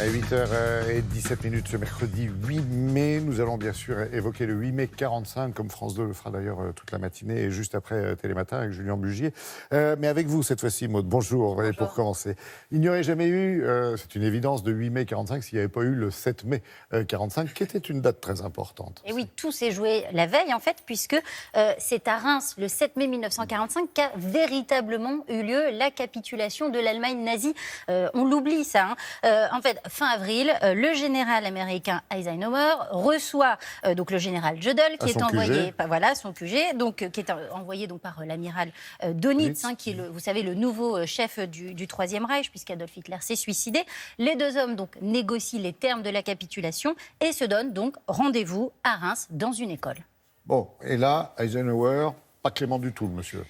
8h17 ce mercredi 8 mai. Nous allons bien sûr évoquer le 8 mai 45, comme France 2 le fera d'ailleurs toute la matinée et juste après Télématin avec Julien Bugier. Mais avec vous cette fois-ci, Maud. Bonjour. Et pour commencer. Il n'y aurait jamais eu, c'est une évidence, de 8 mai 45 s'il n'y avait pas eu le 7 mai 45, qui était une date très importante. Et oui, tout s'est joué la veille en fait, puisque c'est à Reims, le 7 mai 1945, qu'a véritablement eu lieu la capitulation de l'Allemagne nazie. On l'oublie ça. En fait, fin avril, le général américain Eisenhower reçoit donc le général Jodl, qui est envoyé, son QG, donc qui est envoyé donc par l'amiral Dönitz, qui est vous savez le nouveau chef du Troisième Reich, puisqu'Adolf Hitler s'est suicidé. Les deux hommes donc négocient les termes de la capitulation et se donnent donc rendez-vous à Reims dans une école. Bon, et là, Eisenhower, pas clément du tout, le monsieur.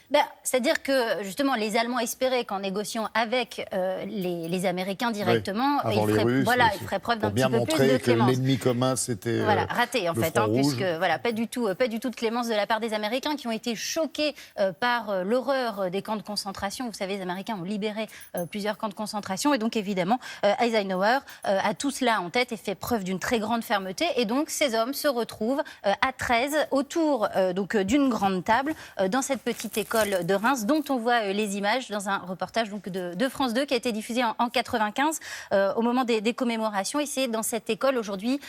C'est-à-dire que, justement, les Allemands espéraient qu'en négociant avec les Américains directement, ils feraient preuve d'un petit peu plus de clémence. Bien montrer que l'ennemi commun, c'était raté, en fait, puisque pas du tout de clémence de la part des Américains, qui ont été choqués par l'horreur des camps de concentration. Vous savez, les Américains ont libéré plusieurs camps de concentration, et donc, évidemment, Eisenhower a tout cela en tête et fait preuve d'une très grande fermeté. Et donc, ces hommes se retrouvent à 13 autour d'une grande table dans cette petite école de Reims, dont on voit les images dans un reportage donc, de France 2 qui a été diffusé en 1995 au moment des commémorations. Et c'est dans cette école aujourd'hui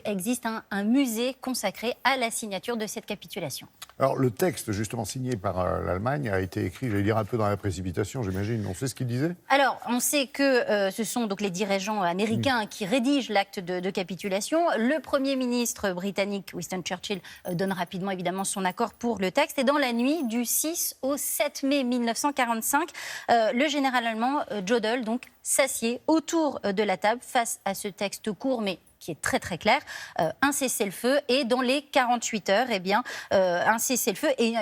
existe un musée consacré à la signature de cette capitulation. Alors le texte justement signé par l'Allemagne a été écrit, j'allais dire un peu dans la précipitation, j'imagine. On sait ce qu'il disait ? Alors on sait que ce sont donc les dirigeants américains qui rédigent l'acte de capitulation. Le Premier ministre britannique Winston Churchill donne rapidement évidemment son accord pour le texte. Et dans la nuit du 6 au 7 mai 1945, le général allemand Jodl s'assied autour de la table face à ce texte court mais qui est très très clair, un cessez-le-feu, et dans les 48 heures, un cessez-le-feu et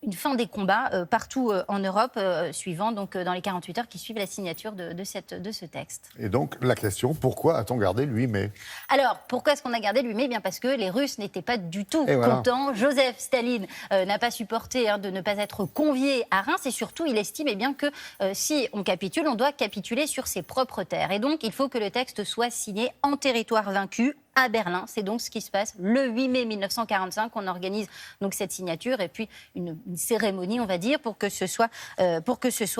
une fin des combats partout en Europe, suivant donc dans les 48 heures qui suivent la signature de ce texte. Et donc la question, pourquoi a-t-on gardé le 8 mai ? Alors, pourquoi est-ce qu'on a gardé le 8 mai ? Bien parce que les Russes n'étaient pas du tout contents. Joseph Staline n'a pas supporté de ne pas être convié à Reims, et surtout il estime bien que si on capitule, on doit capituler sur ses propres terres. Et donc il faut que le texte soit signé en territoire vaincu, à Berlin. C'est donc ce qui se passe le 8 mai 1945. On organise donc cette signature et puis une cérémonie, on va dire, pour que ce soit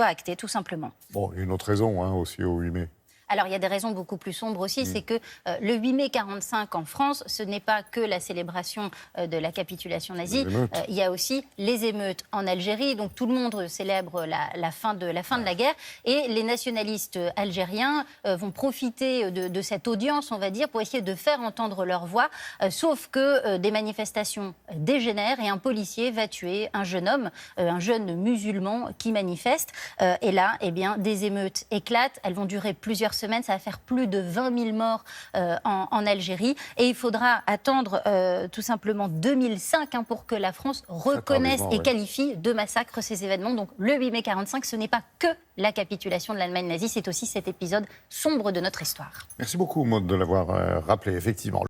acté, tout simplement. Bon, une autre raison aussi au 8 mai. Alors, il y a des raisons beaucoup plus sombres aussi, c'est que le 8 mai 45 en France, ce n'est pas que la célébration de la capitulation nazie, il y a aussi les émeutes en Algérie, donc tout le monde célèbre la fin de la guerre, et les nationalistes algériens vont profiter de cette audience, on va dire, pour essayer de faire entendre leur voix, sauf que des manifestations dégénèrent et un policier va tuer un jeune homme, un jeune musulman qui manifeste, et là, des émeutes éclatent, elles vont durer plusieurs semaines, ça va faire plus de 20 000 morts en Algérie. Et il faudra attendre tout simplement 2005 pour que la France reconnaisse et qualifie de massacre ces événements. Donc le 8 mai 45, ce n'est pas que la capitulation de l'Allemagne nazie, c'est aussi cet épisode sombre de notre histoire. Merci beaucoup, Maud, de l'avoir rappelé, effectivement.